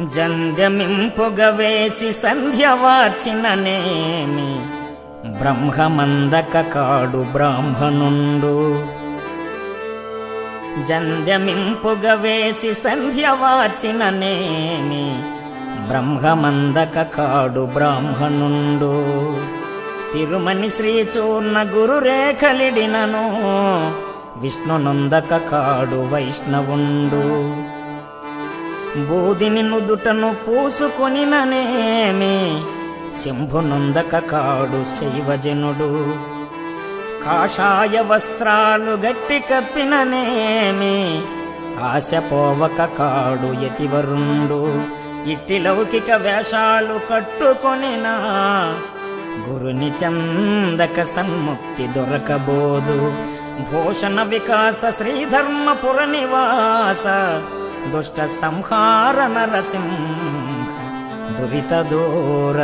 జంధ్యమింపుగవేసి సంధ్యవార్చిననేమి బ్రహ్మమందక కాడు బ్రాహ్మణుండు. జంధ్యమింపుగవేసి సంధ్యవార్చిననేమి బ్రహ్మమందక కాడు బ్రాహ్మణుండు. తిరుమని శ్రీచూర్ణ గురురేఖలిడినను విష్ణునొందక కాడు వైష్ణవుండు. బూదిని నుదుటను పూసుకొనిననేమి శంభునొందక కాడు శైవజనుడు. కాషాయ వస్త్రాలు గట్టి కప్పిననేమి ఆశపోవక కాడు యతివరుండు. ఇట్టి లౌకిక వేషాలు కట్టుకొనినా గురుని చందక సన్ముక్తి దొరకబోదు. భూషణ వికాస శ్రీధర్మపుర నివాస దుష్ట సంహార నరసింహ దురిత దూర.